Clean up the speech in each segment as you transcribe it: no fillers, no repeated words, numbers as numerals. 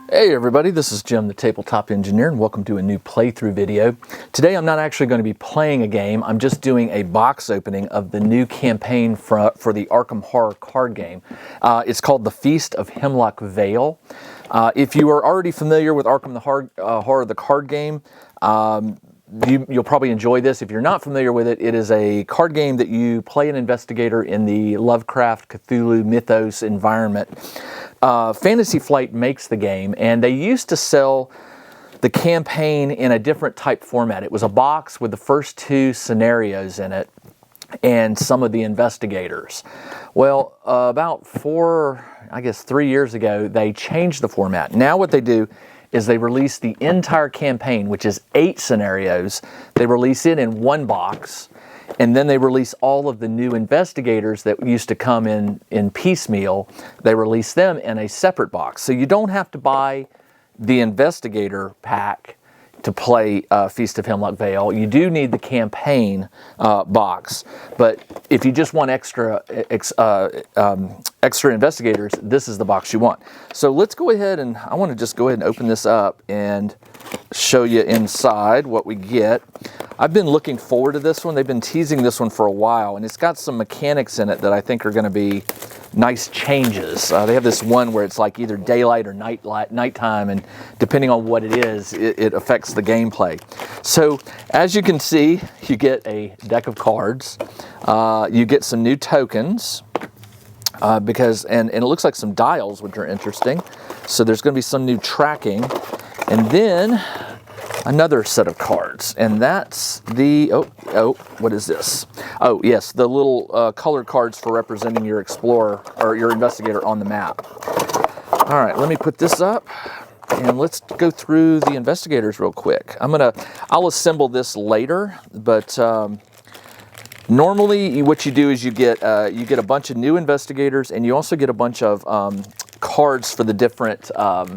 Hey everybody, this is Jim the Tabletop Engineer and welcome to a new playthrough video. Today I'm not actually going to be playing a game, I'm just doing a box opening of the new campaign for the Arkham Horror card game. It's called The Feast of Hemlock Vale. If you are already familiar with Arkham Horror the card game, you'll probably enjoy this. If you're not familiar with it, it is a card game that you play an investigator in the Lovecraft Cthulhu mythos environment. Fantasy Flight makes the game, and they used to sell the campaign in a different type format. It was a box with the first two scenarios in it and some of the investigators. Well, about 3 years ago, they changed the format. Now what they do is they release the entire campaign, which is 8 scenarios. They release it in one box, and then they release all of the new investigators that used to come in piecemeal. They release them in a separate box. So you don't have to buy the investigator pack to play Feast of Hemlock Vale. You do need the campaign box. But if you just want extra investigators, this is the box you want. So let's go ahead and I want to just go ahead and open this up and show you inside what we get. I've been looking forward to this one. They've been teasing this one for a while, and it's got some mechanics in it that I think are going to be nice changes. They have this one where it's like either daylight or nighttime, and depending on what it is, it affects the gameplay. So as you can see, you get a deck of cards. You get some new tokens and it looks like some dials, which are interesting. So there's going to be some new tracking, and then another set of cards, and that's the what is this? Oh yes, the little color cards for representing your explorer or your investigator on the map. All right, let me put this up and let's go through the investigators real quick. I'll assemble this later, but normally what you do is you get a bunch of new investigators, and you also get a bunch of cards for the different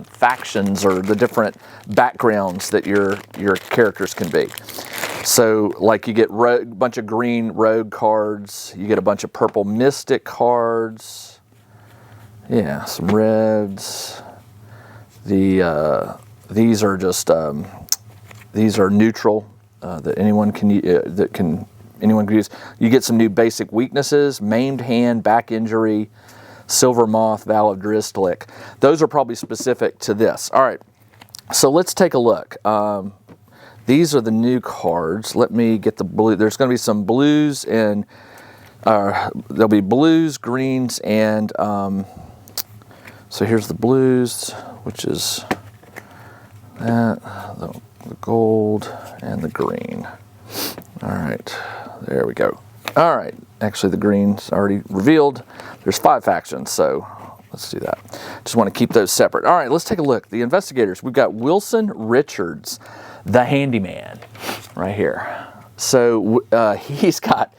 factions or the different backgrounds that your characters can be. So like you get a bunch of green rogue cards, you get a bunch of purple mystic cards, yeah, some reds. These are just these are neutral that anyone can use. You get some new basic weaknesses: maimed hand, back injury, Silver Moth, Vow of Dristlick. Those are probably specific to this. All right, so let's take a look. These are the new cards. Let me get the blue. There's going to be some blues, and there'll be blues, greens, and so here's the blues, which is that, the gold, and the green. All right, there we go. All right, actually the green's already revealed. There's 5 factions, so let's do that. Just want to keep those separate. All right, let's take a look. The investigators, we've got Wilson Richards, the handyman, right here. So he's got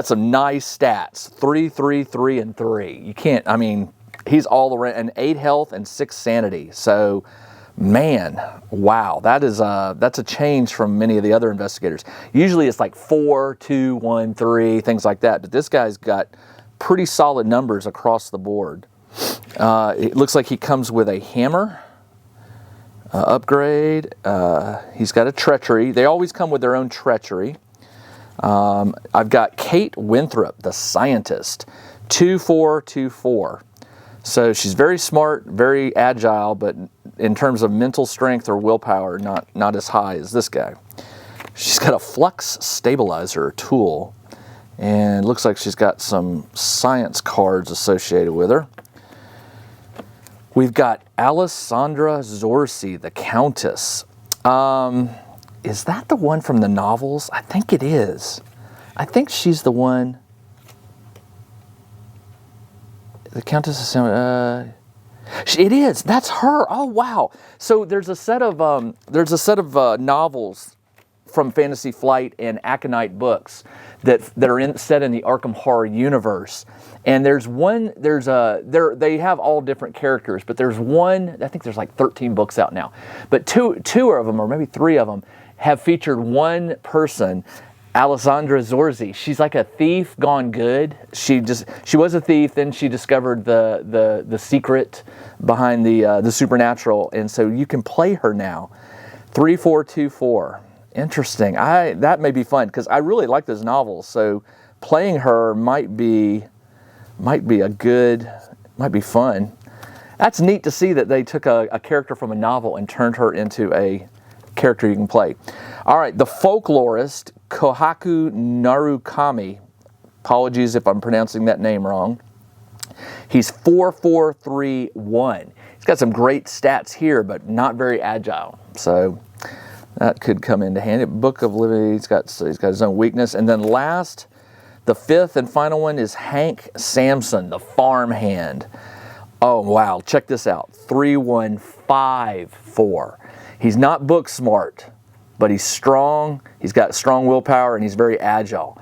some nice stats: 3, 3, 3, and 3. You can't. I mean, he's all around, and 8 health and 6 sanity. So, man, wow, that's a change from many of the other investigators. Usually it's like 4, 2, 1, 3, things like that. But this guy's got pretty solid numbers across the board. It looks like he comes with a hammer upgrade. He's got a treachery. They always come with their own treachery. I've got Kate Winthrop, the scientist, 2, 4, 2, 4. So she's very smart, very agile, but in terms of mental strength or willpower, not as high as this guy. She's got a flux stabilizer tool, and looks like she's got some science cards associated with her. We've got Alessandra Zorzi, the Countess. Is that the one from the novels? I think it is. I think she's the one. The Countess of it is. That's her. Oh wow! So there's a set of novels from Fantasy Flight and Aconite books that are set in the Arkham Horror universe, and there's one. They have all different characters, but there's one. I think there's like 13 books out now, but two of them, or maybe 3 of them, have featured one person Alessandra Zorzi. She's like a thief gone good. She was a thief, then she discovered the secret behind the supernatural, and so you can play her now. 3-4-2-4. Interesting. That may be fun because I really like those novels. So playing her might be fun. That's neat to see that they took a character from a novel and turned her into a character you can play. All right, the folklorist Kohaku Narukami. Apologies if I'm pronouncing that name wrong. He's 4-4-3-1. He's got some great stats here, but not very agile. So that could come into handy. Book of Living, he's got his own weakness. And then last, the fifth and final one is Hank Samson, the farmhand. Oh, wow. Check this out. 3-1-5-4. He's not book smart, but he's strong. He's got strong willpower, and he's very agile.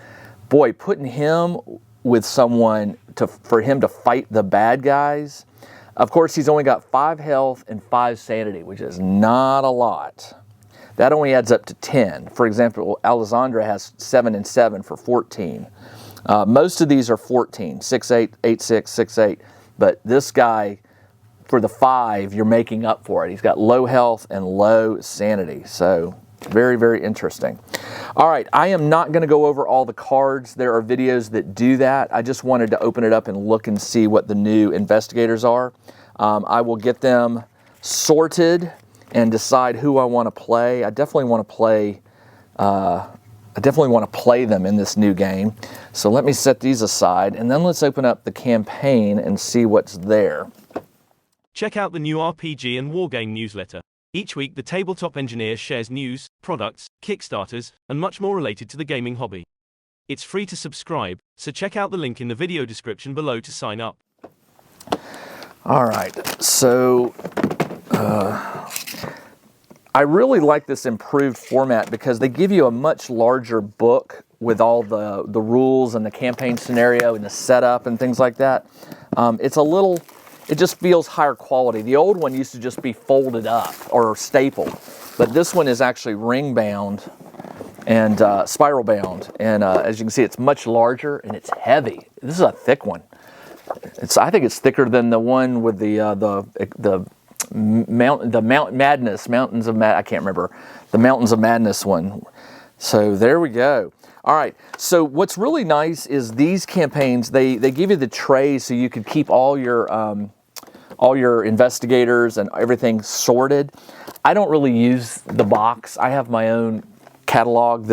Boy, putting him with someone for him to fight the bad guys. Of course, he's only got 5 health and 5 sanity, which is not a lot. That only adds up to 10. For example, Alessandra has 7 and 7 for 14. Most of these are 14, 6-8, 8-6, 6-8. But this guy, for the 5, you're making up for it. He's got low health and low sanity. So very, very interesting. All right, I am not going to go over all the cards. There are videos that do that. I just wanted to open it up and look and see what the new investigators are. I will get them sorted and decide who I want to play. I definitely want to play them in this new game. So let me set these aside, and then let's open up the campaign and see what's there. Check out the new RPG and Wargame newsletter. Each week, the Tabletop Engineer shares news, products, Kickstarters, and much more related to the gaming hobby. It's free to subscribe, so check out the link in the video description below to sign up. All right, so I really like this improved format because they give you a much larger book with all the rules and the campaign scenario and the setup and things like that. It just feels higher quality. The old one used to just be folded up or stapled, but this one is actually ring bound and spiral bound. And as you can see, it's much larger and it's heavy. This is a thick one. I think it's thicker than the one with the Mountains of Madness, I can't remember, the Mountains of Madness one. So there we go. All right, so what's really nice is these campaigns, they give you the trays so you can keep all your investigators and everything sorted. I don't really use the box. I have my own catalog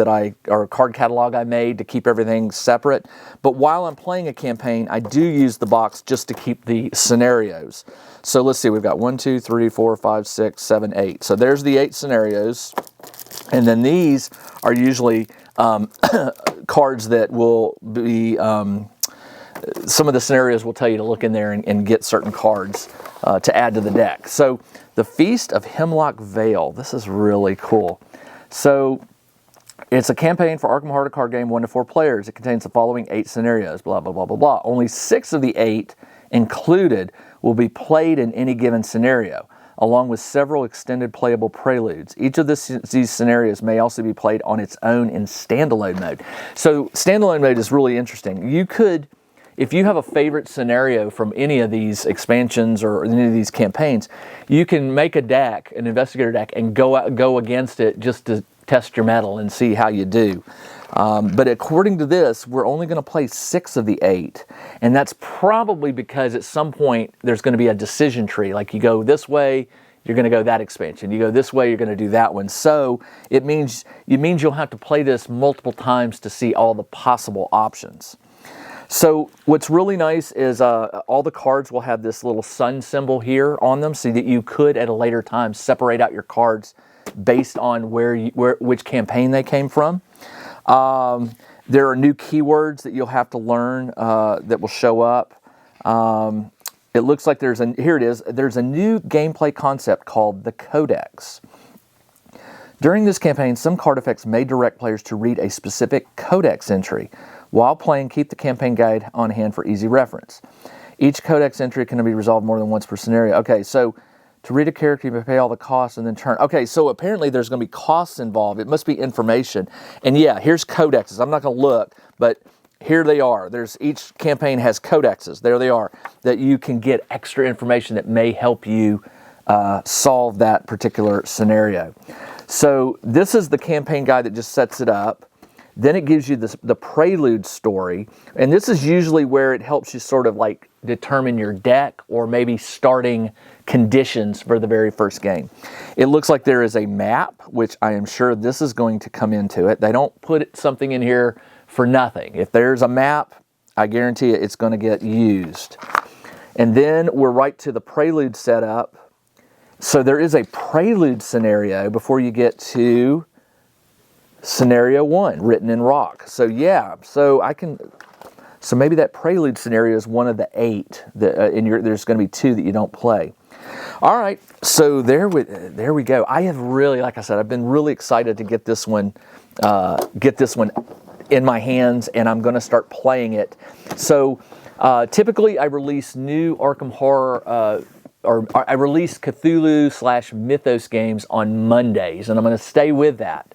card catalog I made to keep everything separate. But while I'm playing a campaign, I do use the box just to keep the scenarios. So let's see, we've got 1, 2, 3, 4, 5, 6, 7, 8. So there's the 8 scenarios. And then these are usually cards that will be, some of the scenarios will tell you to look in there and get certain cards to add to the deck. So the Feast of Hemlock Vale, this is really cool. So it's a campaign for Arkham Horror card game, 1 to 4 players. It contains the following 8 scenarios, blah, blah, blah, blah, blah. Only 6 of the 8 included will be played in any given scenario, along with several extended playable preludes. Each of these scenarios may also be played on its own in standalone mode. So standalone mode is really interesting. You could, if you have a favorite scenario from any of these expansions or any of these campaigns, you can make a deck, an investigator deck, and go against it just to test your mettle and see how you do. But according to this, we're only going to play 6 of the 8. And that's probably because at some point there's going to be a decision tree. Like you go this way, you're going to go that expansion. You go this way, you're going to do that one. So it means you'll have to play this multiple times to see all the possible options. So what's really nice is all the cards will have this little sun symbol here on them so that you could at a later time separate out your cards based on which campaign they came from. There are new keywords that you'll have to learn that will show up. It looks like there's a new gameplay concept called the Codex. During this campaign, some card effects may direct players to read a specific Codex entry. While playing, keep the campaign guide on hand for easy reference. Each Codex entry can be resolved more than once per scenario. Okay, so To read a character, you may pay all the costs and then turn. Okay, so apparently there's going to be costs involved. It must be information. And yeah, here's codexes. I'm not going to look, but here they are. Each campaign has codexes. There they are, that you can get extra information that may help you solve that particular scenario. So this is the campaign guide that just sets it up. Then it gives you the prelude story, and this is usually where it helps you sort of like determine your deck or maybe starting conditions for the very first game. It looks like there is a map, which I am sure this is going to come into it. They don't put something in here for nothing. If there's a map, I guarantee you it's going to get used. And then we're right to the prelude setup. So there is a prelude scenario before you get to scenario 1, written in rock. So yeah, so maybe that prelude scenario is one of the 8 that there's going to be 2 that you don't play. All right, so there we go. I have really, like I said, I've been really excited to get this one in my hands, and I'm going to start playing it. So typically I release new Arkham Horror or I release Cthulhu/Mythos games on Mondays, and I'm going to stay with that.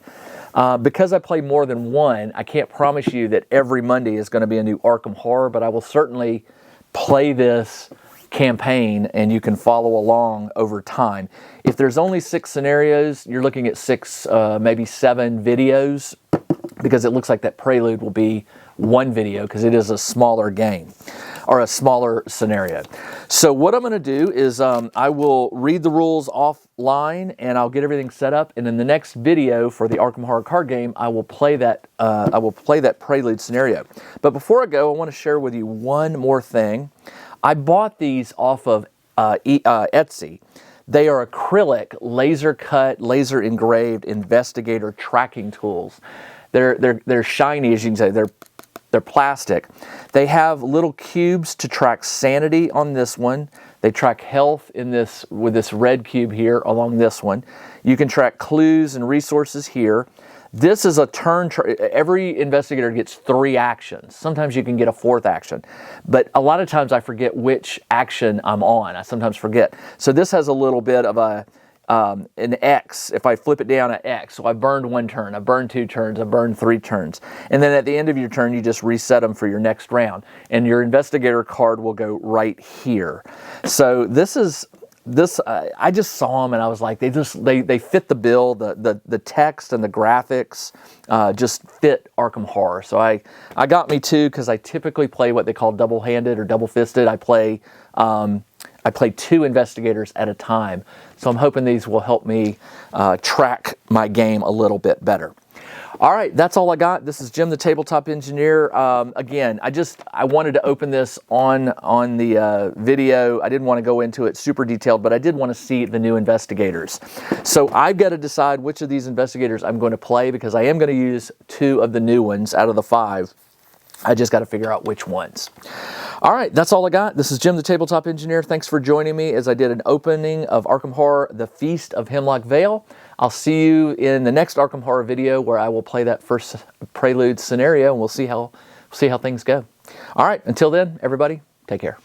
Because I play more than one, I can't promise you that every Monday is going to be a new Arkham Horror, but I will certainly play this campaign and you can follow along over time. If there's only 6 scenarios, you're looking at 6, maybe 7 videos, because it looks like that prelude will be 1 video because it is a smaller game or a smaller scenario. So what I'm going to do is I will read the rules offline and I'll get everything set up, and in the next video for the Arkham Horror card game I will play that prelude scenario. But before I go, I want to share with you one more thing. I bought these off of Etsy. They are acrylic, laser cut, laser engraved investigator tracking tools. They're shiny, as you can say. They're plastic. They have little cubes to track sanity on this one. They track health with this red cube here along this one. You can track clues and resources here. This is a turn. Every investigator gets 3 actions. Sometimes you can get a 4th action, but a lot of times I forget which action I'm on. I sometimes forget. So this has a little bit of an X. If I flip it down, an X. So I burned 1 turn, I burned 2 turns, I burned 3 turns. And then at the end of your turn, you just reset them for your next round. And your investigator card will go right here. So I just saw them and I was like, they fit the bill. The text and the graphics just fit Arkham Horror. So I got me 2 because I typically play what they call double-handed or double-fisted. I play 2 investigators at a time. So I'm hoping these will help me track my game a little bit better. All right, that's all I got. This is Jim, the Tabletop Engineer. Again, I wanted to open this on the video. I didn't want to go into it super detailed, but I did want to see the new investigators. So I've got to decide which of these investigators I'm going to play, because I am going to use 2 of the new ones out of the 5. I just got to figure out which ones. All right, that's all I got. This is Jim, the Tabletop Engineer. Thanks for joining me as I did an opening of Arkham Horror, The Feast of Hemlock Vale. I'll see you in the next Arkham Horror video where I will play that first prelude scenario, and we'll see how things go. All right, until then, everybody, take care.